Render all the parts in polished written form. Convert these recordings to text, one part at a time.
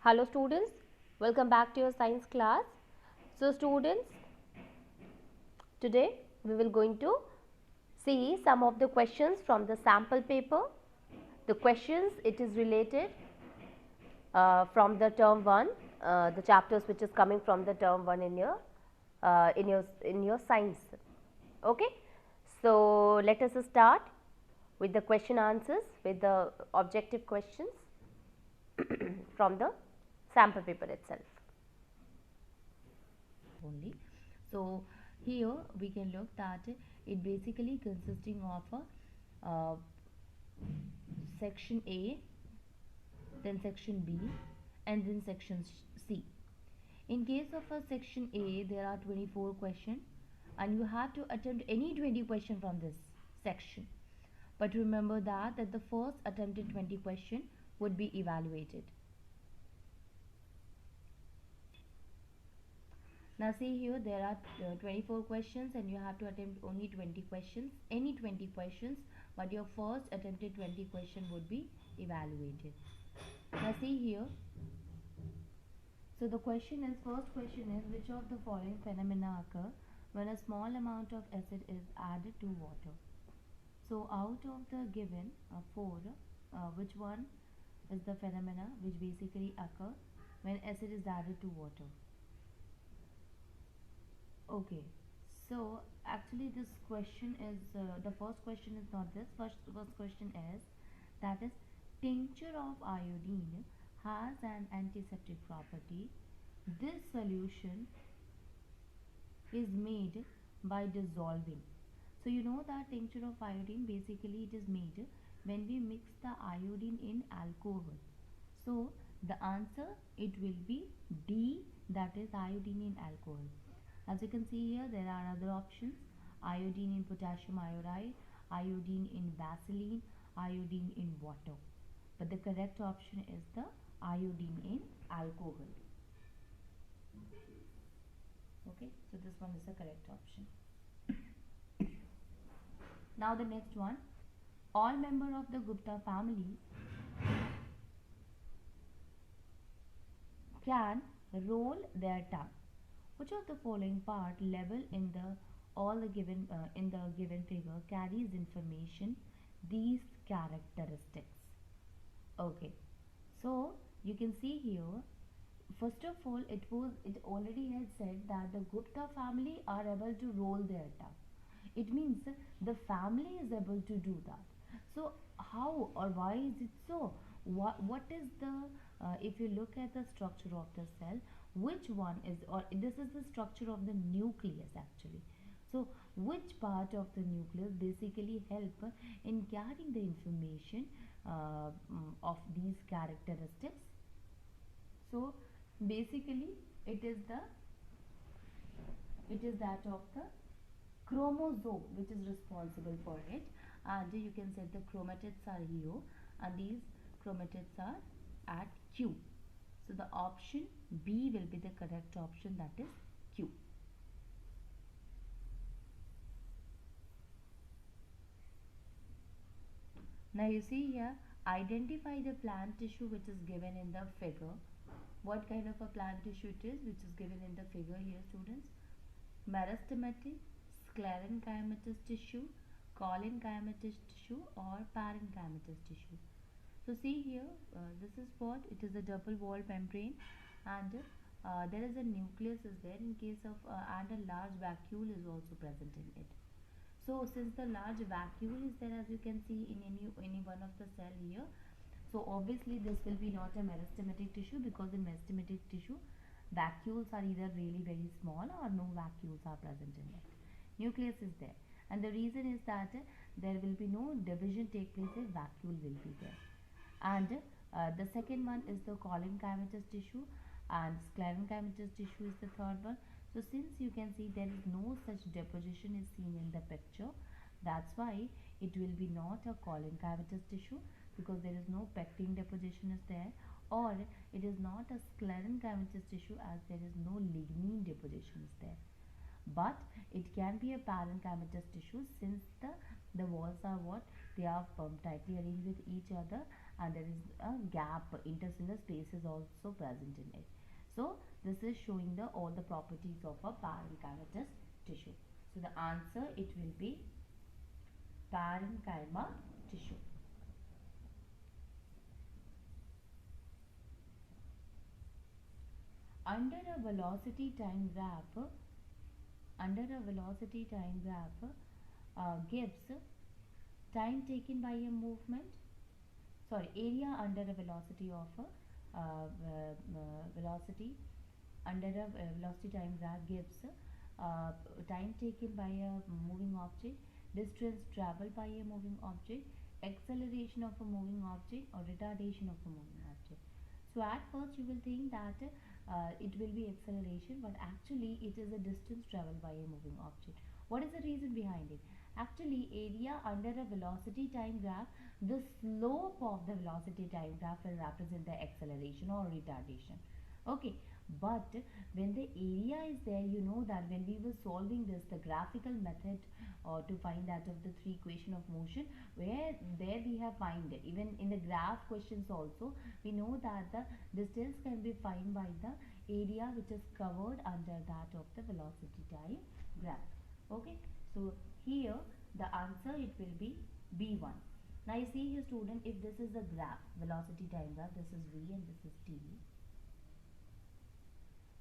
Hello students, welcome back to your science class. So students, today we will going to see some of the questions from the sample paper. The questions, it is related from the term 1, the chapters which is coming from the term 1 in your science. Okay, so let us start with the question answers, with the objective questions from the sample paper itself. Only. So here we can look that it basically consisting of a section A, then section B, and then section C. In case of a section A, there are 24 questions, and you have to attempt any 20 question from this section. But remember that the first attempted 20 question would be evaluated. Now see here, there are 24 questions and you have to attempt only 20 questions, any 20 questions, but your first attempted 20 question would be evaluated. Now see here, so the first question is, which of the following phenomena occur when a small amount of acid is added to water? So out of the given 4, which one is the phenomena which basically occur when acid is added to water? Okay, so actually this question is the first question is not this. First question is, that is, tincture of iodine has an antiseptic property. This solution is made by dissolving. So you know that tincture of iodine basically it is made when we mix the iodine in alcohol. So the answer it will be D, that is iodine in alcohol. As you can see here, there are other options: iodine in potassium iodide, iodine in Vaseline, iodine in water. But the correct option is the iodine in alcohol. Okay, so this one is the correct option. Now the next one, all member of the Gupta family can roll their tongue. Which of the following part level in the all the given in the given figure carries information these characteristics? Okay, so you can see here, first of all, it already had said that the Gupta family are able to roll their tongue. It means the family is able to do that. So how or why is it so? What is the if you look at the structure of the cell, which one is, or this is the structure of the nucleus actually. So which part of the nucleus basically help in carrying the information of these characteristics? So basically it is that of the chromosome which is responsible for it, and you can say the chromatids are here and these chromatids are at Q. So the option B will be the correct option, that is Q. Now you see here, identify the plant tissue which is given in the figure. What kind of a plant tissue it is which is given in the figure here, students? Meristematic, sclerenchymatous tissue, collenchymatous tissue, or parenchymatous tissue. So see here, this is what it is, a double walled membrane, and there is a nucleus is there in case of and a large vacuole is also present in it. So since the large vacuole is there, as you can see in any one of the cell here, so obviously this will be not a meristematic tissue, because in meristematic tissue vacuoles are either really very small or no vacuoles are present in it. Nucleus is there, and the reason is that there will be no division take place if vacuole will be there. And the second one is the collenchymatous tissue, and sclerenchymatous tissue is the third one. So since you can see there is no such deposition is seen in the picture, that's why it will be not a collenchymatous tissue, because there is no pectin deposition is there, or it is not a sclerenchymatous tissue as there is no lignin deposition is there. But it can be a parenchymatous tissue, since the walls are what, they are tightly arranged with each other, and there is a gap, interstellar space is also present in it. So this is showing the all the properties of a parenchymatous tissue. So the answer, it will be parenchyma tissue. Under a velocity time graph, gives time taken by a movement, sorry, area under a velocity of a velocity under a velocity time graph gives time taken by a moving object, distance traveled by a moving object, acceleration of a moving object, or retardation of a moving object. So at first you will think that it will be acceleration, but actually it is a distance traveled by a moving object. What is the reason behind it? Actually, area under a velocity time graph, the slope of the velocity time graph will represent the acceleration or retardation. Okay, but when the area is there, you know that when we were solving this, the graphical method to find out of the three equation of motion, where there we have find it. Even in the graph questions also, we know that the distance can be found by the area which is covered under that of the velocity time graph. Okay, so here the answer, it will be B1. Now you see here student, if this is the graph, velocity time graph, this is V and this is T.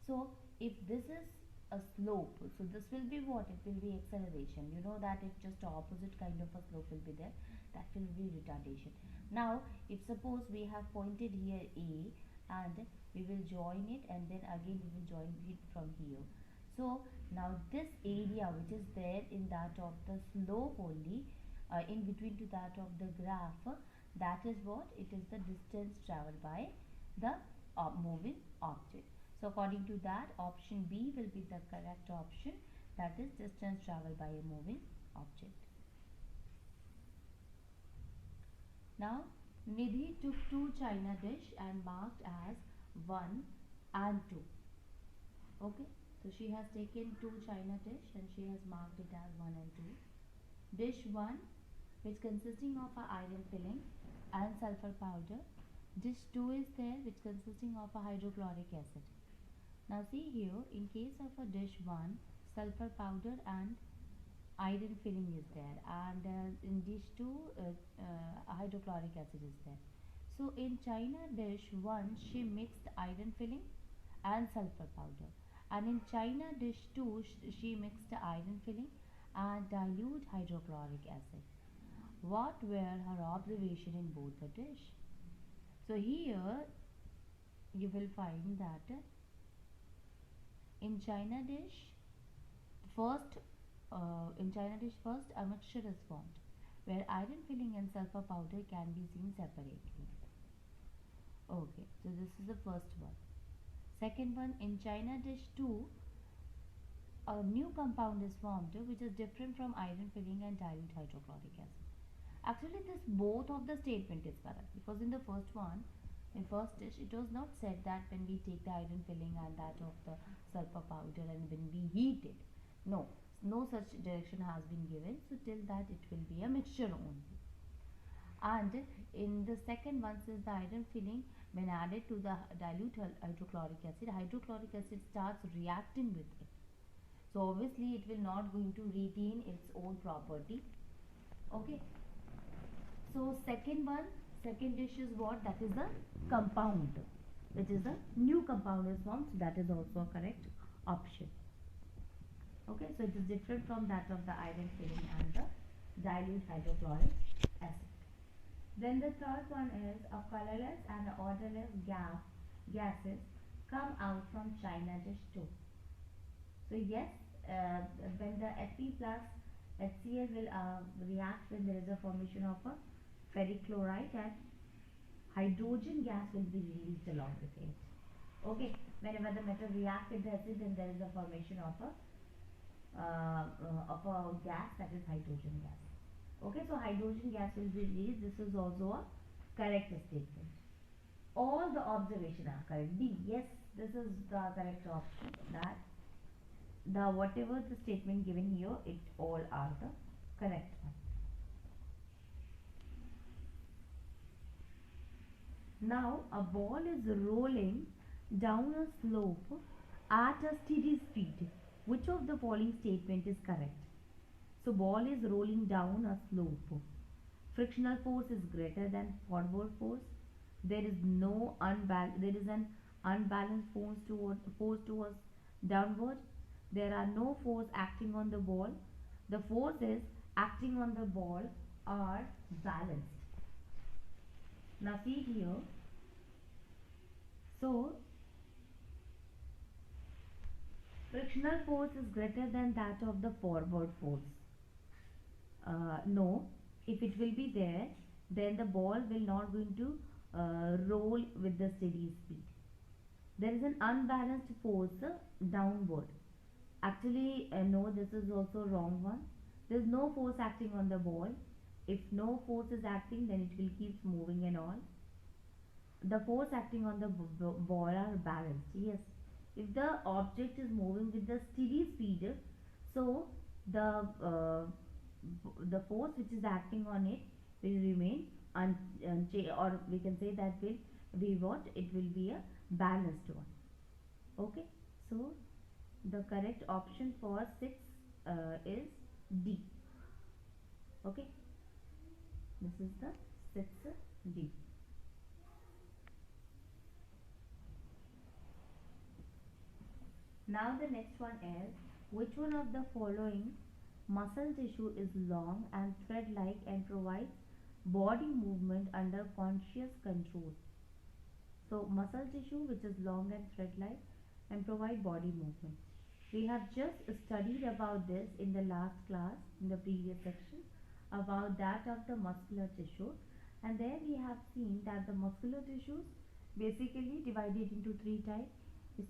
So if this is a slope, so this will be what? It will be acceleration. You know that if just opposite kind of a slope will be there, that will be retardation. Now if suppose we have pointed here A, and we will join it, and then again we will join it from here. So now this area which is there in that of the slope only, in between to that of the graph, that is what? It is the distance traveled by the moving object. So according to that, option B will be the correct option, that is distance traveled by a moving object. Now Nidhi took 2 china dish and marked as 1 and 2. Okay, so she has taken 2 china dish and she has marked it as 1 and 2. Dish 1, which consisting of a iron filling and sulfur powder. Dish 2 is there, which consisting of a hydrochloric acid. Now see here, in case of a dish 1, sulfur powder and iron filling is there, and in dish 2, hydrochloric acid is there. So in china dish 1, she mixed iron filling and sulfur powder, and in china dish 2, she mixed iron filling and dilute hydrochloric acid. What were her observation in both the dish? So here you will find that in china dish first, a mixture is formed where iron filling and sulfur powder can be seen separately. Okay, so this is the first one. Second one, in china dish 2, a new compound is formed which is different from iron filling and dilute hydrochloric acid. Actually, this both of the statement is correct, because in the first one, in first dish, it was not said that when we take the iron filling and that of the sulfur powder and when we heat it, no, no such direction has been given. So till that it will be a mixture only. And in the second one, says the iron filling when added to the dilute hydrochloric acid starts reacting with it. So obviously it will not going to retain its own property. Okay. So second dish is what? That is the compound, which is a new compound is formed. So that is also a correct option. Okay, so it is different from that of the iron filling and the dilute hydrochloric acid. Then the third one is a colorless and odorless gases come out from china dish 2. So yes, when the Fe plus HCl will react when there is a formation of a ferric chloride, and hydrogen gas will be released along with it. Okay, whenever the metal reacts with the acid, then there is a formation of a gas, that is hydrogen gas. Okay, so hydrogen gas will be released. This is also a correct statement. All the observations are correct. D, yes, this is the correct option, that the whatever the statement given here, it all are the correct one. Now a ball is rolling down a slope at a steady speed. Which of the following statement is correct? So ball is rolling down a slope. Frictional force is greater than forward force. There is an unbalanced force towards downward. There are no force acting on the ball. The forces acting on the ball are balanced. Now see here. So frictional force is greater than that of the forward force. No, if it will be there, then the ball will not going to roll with the steady speed. There is an unbalanced force downward. Actually, no, this is also wrong one. There is no force acting on the ball. If no force is acting, then it will keep moving and all. The force acting on the ball are balanced. Yes, if the object is moving with the steady speed, so the the force which is acting on it will remain or we can say that will be what, it will be a balanced one. Okay, so the correct option for 6 is D. Okay, this is the 6th D. Now the next one is, which one of the following muscle tissue is long and thread-like and provides body movement under conscious control? So muscle tissue which is long and thread-like and provide body movement. We have just studied about this in the last class, in the previous section, about that of the muscular tissue, and there we have seen that the muscular tissues basically divided into three types: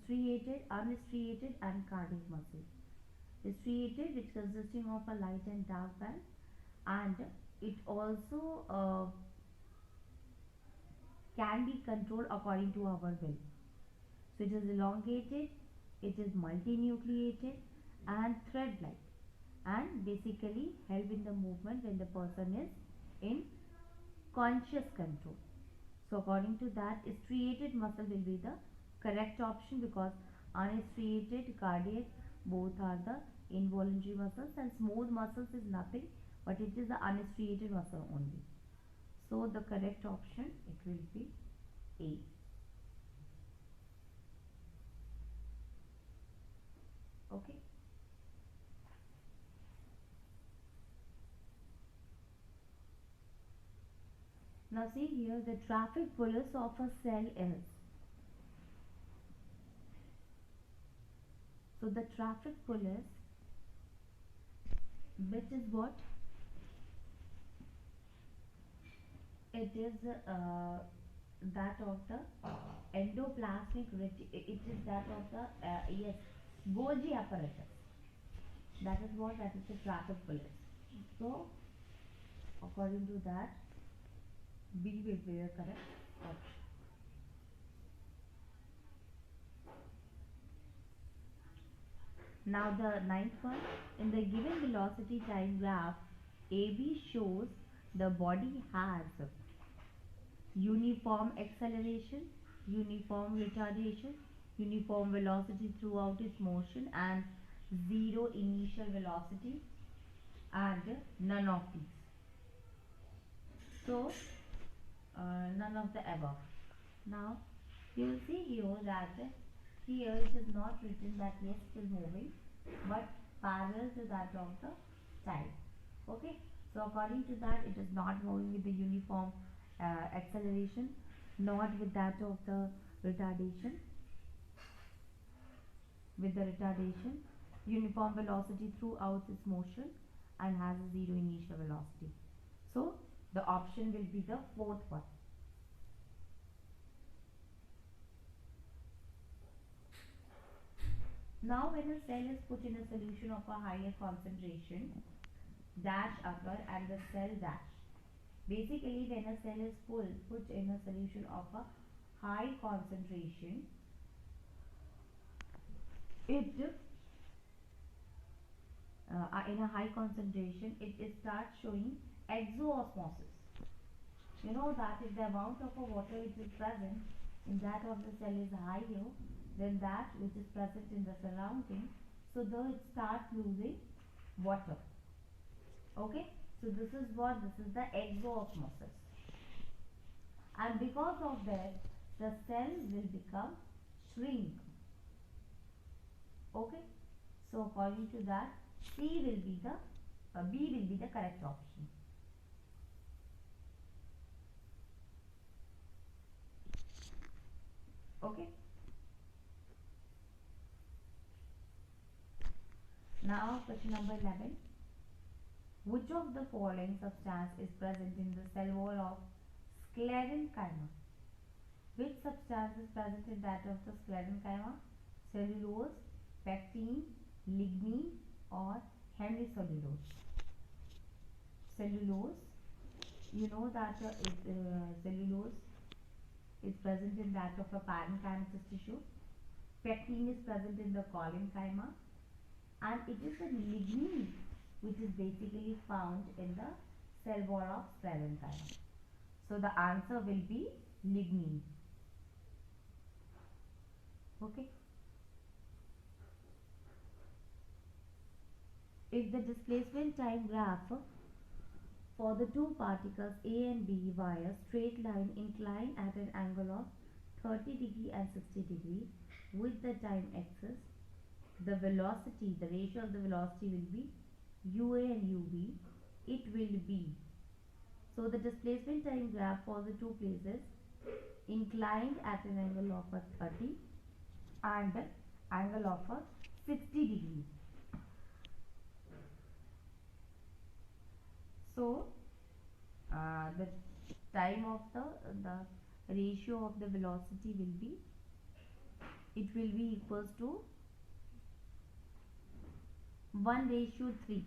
striated, unstriated and cardiac muscle. Striated, which consisting of a light and dark band, and it also can be controlled according to our will. So it is elongated, it is multinucleated and thread-like, and basically help in the movement when the person is in conscious control. So according to that, striated muscle will be the correct option, because unstriated, cardiac, both are the involuntary muscles, and smooth muscles is nothing but it is the unstriated muscle only. So the correct option, it will be A. Okay. Now see here, the traffic police of a cell is. So the traffic police, which is what? It is that of the endoplasmic it is that of the yes, Golgi apparatus. That is what? That is the traffic police. So according to that, B will be the correct option. Now the ninth one, in the given velocity time graph, AB shows the body has uniform acceleration, uniform retardation, uniform velocity throughout its motion, and zero initial velocity, and none of these. So none of the above. Now you will see here that here it is not written that yes, it is moving, but parallel to that of the time. Okay, so according to that, it is not moving with the uniform acceleration, not with that of the retardation. With the retardation, uniform velocity throughout its motion, and has a zero initial velocity. So the option will be the fourth one. Now when a cell is put in a solution of a higher concentration, dash occur and the cell dash. Basically, when a cell is put in a solution of a high concentration, it in a high concentration, it starts showing exoosmosis. You know that if the amount of a water which is present in that of the cell is higher than that which is present in the surrounding, so though it starts losing water. Okay, so this is what, this is the exoosmosis, and because of that the cell will become shrink. Okay, so according to that B will be the correct option. Okay, now question number 11. Which of the following substance is present in the cell wall of sclerenchyma? Which substance is present in that of the sclerenchyma? Cellulose, pectin, lignin or hemicellulose? Cellulose, you know that cellulose is present in that of a parenchymatous tissue. Pectin is present in the collenchyma, and it is the lignin which is basically found in the cell wall of sclerenchyma. So the answer will be lignin. Okay. If the displacement time graph for the two particles A and B via straight line incline at an angle of 30° and 60° with the time axis, the velocity, the ratio of the velocity will be UA and UB. It will be, so the displacement time graph for the two places inclined at an angle of a 30 and angle of a 60 degrees. So the time of the ratio of the velocity will be, it will be equals to 1:3.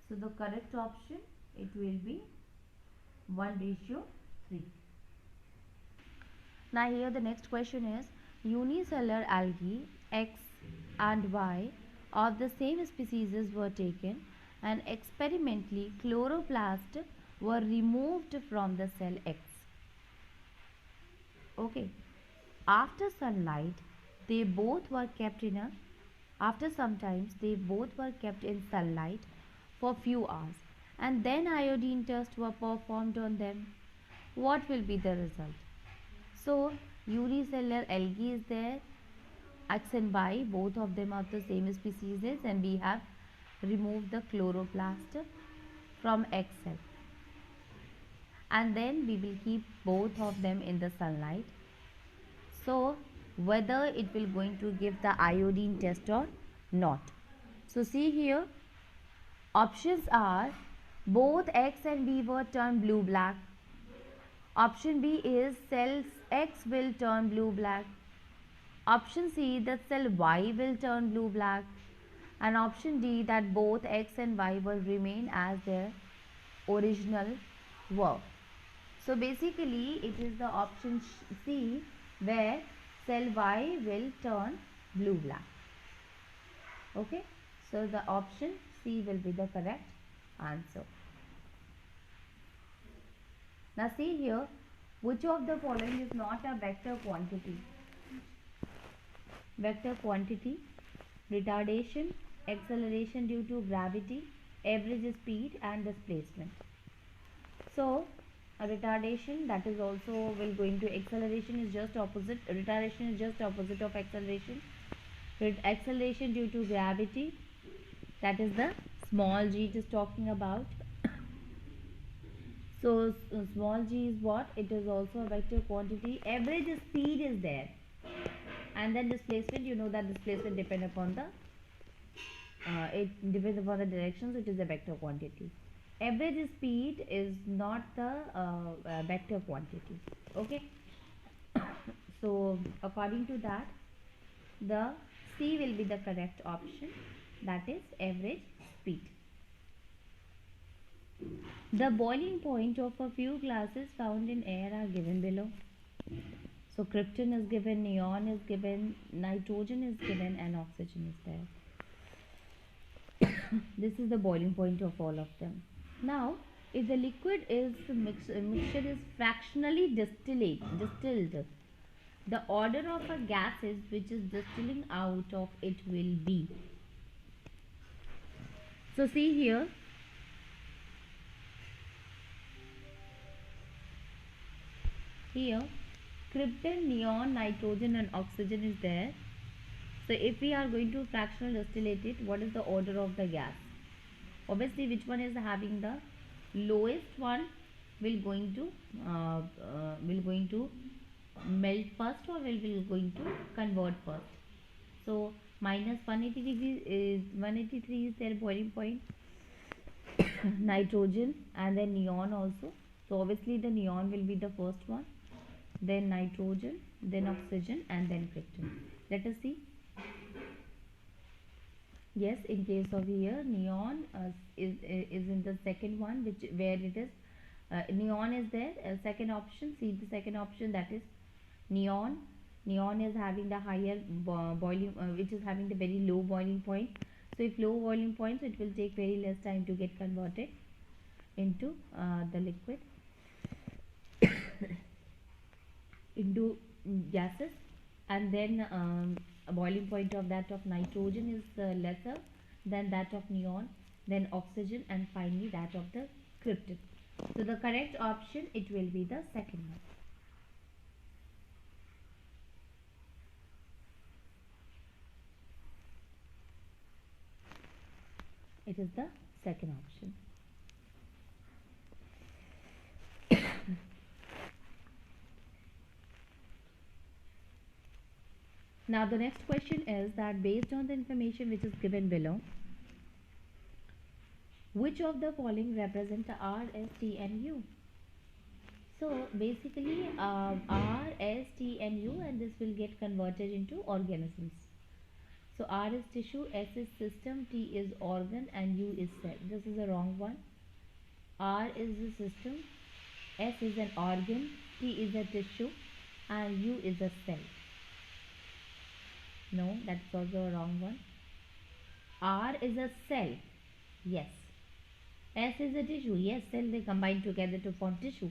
So the correct option, it will be 1:3. Now here the next question is, unicellular algae X and Y of the same species were taken and experimentally chloroplasts were removed from the cell X. Okay. After sunlight, they both were kept in a, after some times they both were kept in sunlight for few hours, and then iodine tests were performed on them. What will be the result? So unicellular algae is there, X and Y, both of them are the same species, and we have removed the chloroplast from X cell, and then we will keep both of them in the sunlight. So whether it will going to give the iodine test or not. So see here, options are both X and B were turned blue black. Option B is cells X will turn blue black. Option C, that cell Y will turn blue black. And option D, that both X and Y will remain as their original were. So basically it is the option C where cell Y will turn blue black. Okay, so the option C will be the correct answer. Now see here, which of the following is not a vector quantity? Vector quantity: retardation, acceleration due to gravity, average speed and displacement. So a retardation, that is also will going to, acceleration is just opposite, retardation is just opposite of acceleration. Acceleration due to gravity, that is the small g it is talking about. So small g is what? It is also a vector quantity. Average speed is there, and then displacement, you know that displacement depend upon the it depends upon the directions. It is a vector quantity. Average speed is not the vector quantity. Okay. So according to that, the C will be the correct option, that is average speed. The boiling point of a few gases found in air are given below. So krypton is given, neon is given, nitrogen is given and oxygen is there. This is the boiling point of all of them. Now If the liquid is mixture is fractionally distilled, the order of a gases which is distilling out of it will be. So see here, krypton, neon, nitrogen and oxygen is there. So if we are going to fractional distillate it, what is the order of the gas? Obviously, which one is having the lowest one will going to melt first, or will going to convert first. So minus 180 degrees is 183 is their boiling point. Nitrogen and then neon also. So obviously the neon will be the first one, then nitrogen, then oxygen and then krypton. Let us see. Yes, in case of here, neon is in the second one, which where it is neon is there. Second option, see the second option, that is neon. Neon is having the higher boiling, which is having the very low boiling point. So if low boiling points, it will take very less time to get converted into the liquid, into gases. And then a boiling point of that of nitrogen is lesser than that of neon, then oxygen, and finally that of the krypton. So the correct option, it will be the second one. It is the second option. Now the next question is that based on the information which is given below, which of the following represent the R, S, T and U? So basically R, S, T and U, and this will get converted into organisms. So R is tissue, S is system, T is organ and U is cell. This is a wrong one. R is the system, S is an organ, T is a tissue and U is a cell. No, that's also a wrong one. R is a cell. Yes. S is a tissue. Yes, cell, they combine together to form tissue.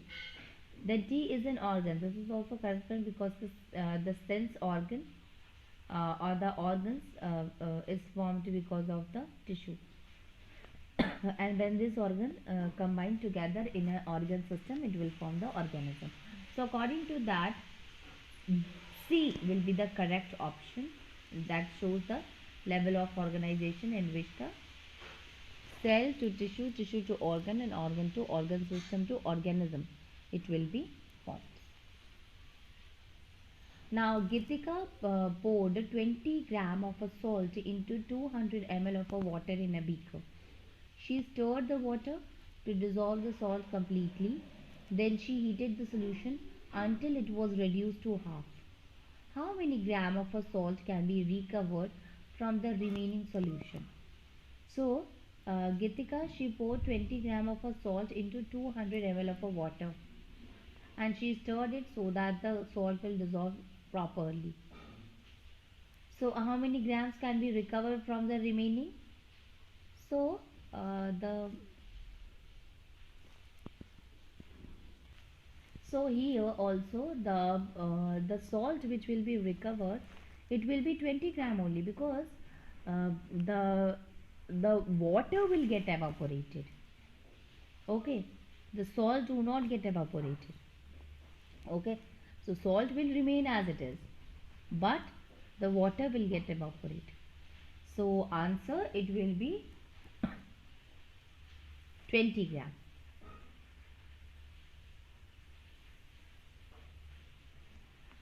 Then T is an organ. This is also correct because the sense organ or the organs is formed because of the tissue. And when this organ combine together in an organ system, it will form the organism. So according to that, C will be the correct option. That shows the level of organization in which the cell to tissue, tissue to organ and organ to organ system to organism, it will be formed. Now Gitika poured 20 gram of a salt into 200 ml of a water in a beaker. She stirred the water to dissolve the salt completely. Then she heated the solution until it was reduced to half. How many gram of a salt can be recovered from the remaining solution? So Gitika, she poured 20 gram of a salt into 200 ml of a water, and she stirred it so that the salt will dissolve properly. So how many grams can be recovered from the remaining? So the so here also the salt which will be recovered, it will be 20 gram only, because the water will get evaporated. Okay, the salt do not get evaporated. Okay, so salt will remain as it is, but the water will get evaporated. So answer, it will be 20 gram.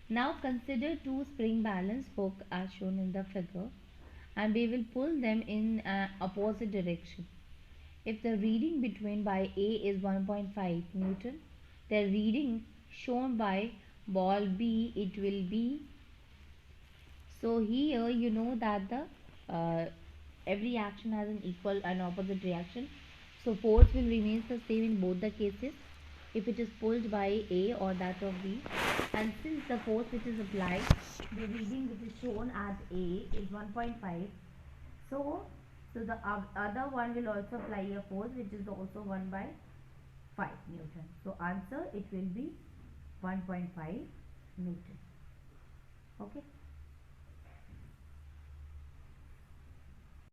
Now consider two spring balance hooks as shown in the figure, and we will pull them in opposite direction. If the reading between by A is 1.5 Newton, the reading shown by ball B, it will be. So here you know that the every action has an equal and opposite reaction. So force will remain the same in both the cases if it is pulled by A or that of B. And since the force which is applied, the reading which is shown at A is 1.5, so the other one will also apply a force which is also 1 by 5 Newton. So answer it will be 1.5 Newton. Okay.